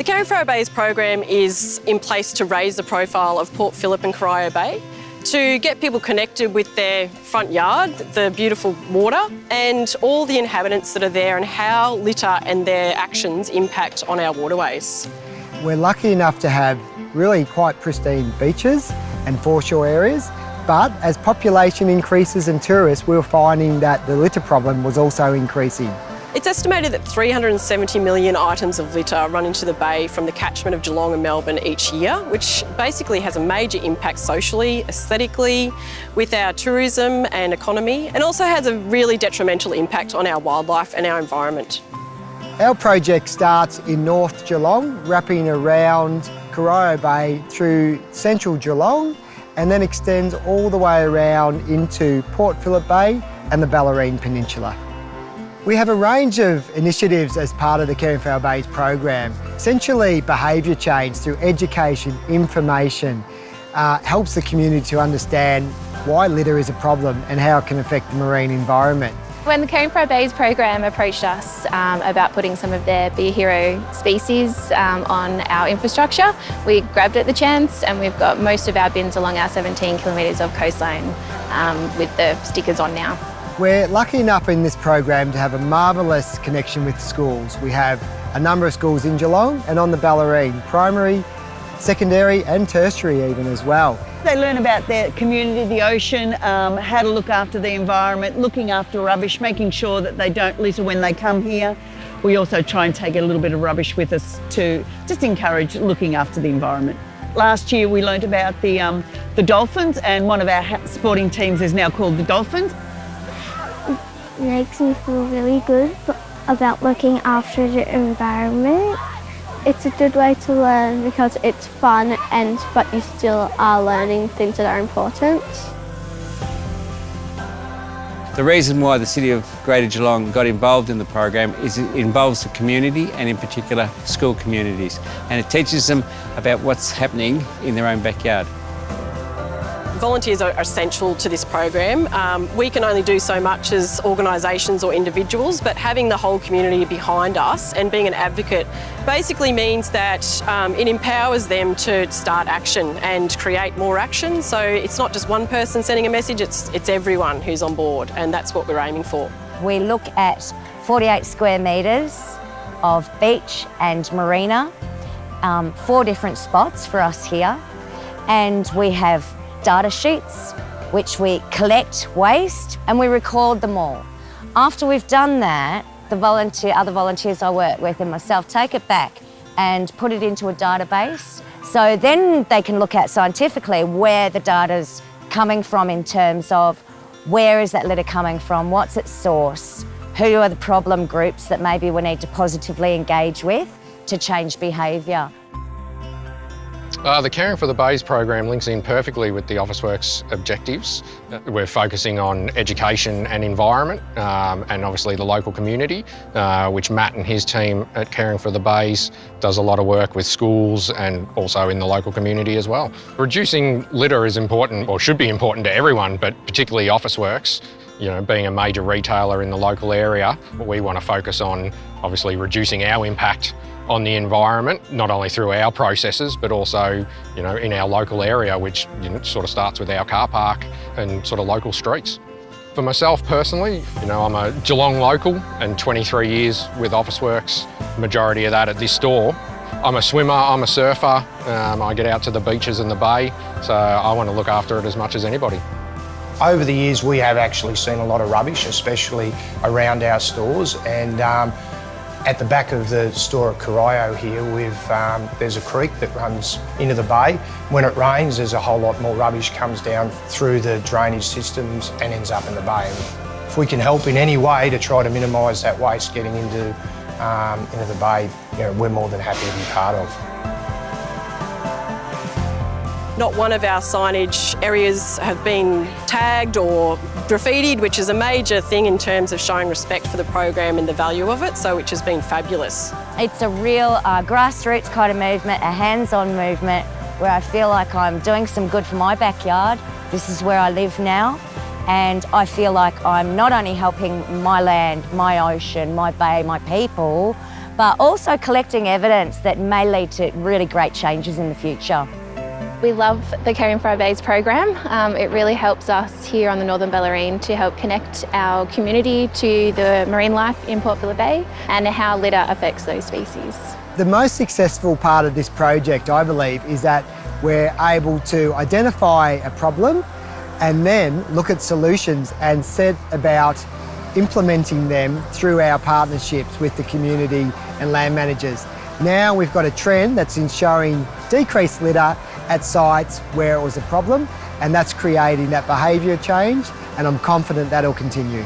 The Corio Bay's program is in place to raise the profile of Port Phillip and Corio Bay, to get people connected with their front yard, the beautiful water, and all the inhabitants that are there and how litter and their actions impact on our waterways. We're lucky enough to have really quite pristine beaches and foreshore areas, but as population increases and tourists, we're finding that the litter problem was also increasing. It's estimated that 370 million items of litter run into the bay from the catchment of Geelong and Melbourne each year, which basically has a major impact socially, aesthetically, with our tourism and economy, and also has a really detrimental impact on our wildlife and our environment. Our project starts in North Geelong, wrapping around Corio Bay through central Geelong, and then extends all the way around into Port Phillip Bay and the Bellarine Peninsula. We have a range of initiatives as part of the Corio Bay's program. Essentially, behaviour change through education, information, helps the community to understand why litter is a problem and how it can affect the marine environment. When the Corio Bay's program approached us about putting some of their Be a Hero species on our infrastructure, we grabbed at the chance, and we've got most of our bins along our 17 kilometres of coastline with the stickers on now. We're lucky enough in this program to have a marvellous connection with schools. We have a number of schools in Geelong and on the Bellarine, primary, secondary and tertiary even as well. They learn about their community, the ocean, how to look after the environment, looking after rubbish, making sure that they don't litter when they come here. We also try and take a little bit of rubbish with us to just encourage looking after the environment. Last year we learnt about the dolphins, and one of our sporting teams is now called the Dolphins. It makes me feel really good about looking after the environment. It's a good way to learn because it's fun, but you still are learning things that are important. The reason why the City of Greater Geelong got involved in the program is it involves the community, and in particular school communities, and it teaches them about what's happening in their own backyard. Volunteers are essential to this program. We can only do so much as organisations or individuals, but having the whole community behind us and being an advocate basically means that it empowers them to start action and create more action. So it's not just one person sending a message, it's everyone who's on board, and that's what we're aiming for. We look at 48 square metres of beach and marina, 4 different spots for us here, and we have data sheets which we collect waste and we record them all. After we've done that, other volunteers I work with and myself take it back and put it into a database. So then they can look at scientifically where the data's coming from in terms of where is that litter coming from, what's its source, who are the problem groups that maybe we need to positively engage with to change behaviour. The Caring for the Bays program links in perfectly with the Officeworks objectives. We're focusing on education and environment, and obviously the local community, which Matt and his team at Caring for the Bays does a lot of work with schools and also in the local community as well. Reducing litter is important, or should be important to everyone, but particularly Officeworks. You know, being a major retailer in the local area, we want to focus on obviously reducing our impact on the environment, not only through our processes, but also, you know, in our local area, which sort of starts with our car park and sort of local streets. For myself personally, you know, I'm a Geelong local and 23 years with Officeworks, majority of that at this store. I'm a swimmer, I'm a surfer, I get out to the beaches and the bay, so I want to look after it as much as anybody. Over the years, we have actually seen a lot of rubbish, especially around our stores, and at the back of the store at Corio here, there's a creek that runs into the bay. When it rains, there's a whole lot more rubbish comes down through the drainage systems and ends up in the bay. And if we can help in any way to try to minimise that waste getting into the bay, you know, we're more than happy to be part of. Not one of our signage areas have been tagged or graffitied, which is a major thing in terms of showing respect for the program and the value of it, so which has been fabulous. It's a real grassroots kind of movement, a hands-on movement where I feel like I'm doing some good for my backyard. This is where I live now, and I feel like I'm not only helping my land, my ocean, my bay, my people, but also collecting evidence that may lead to really great changes in the future. We love the Caring for Our Bays program. It really helps us here on the Northern Bellarine to help connect our community to the marine life in Port Phillip Bay and how litter affects those species. The most successful part of this project, I believe, is that we're able to identify a problem and then look at solutions and set about implementing them through our partnerships with the community and land managers. Now we've got a trend that's showing decreased litter at sites where it was a problem, and that's creating that behaviour change, and I'm confident that'll continue.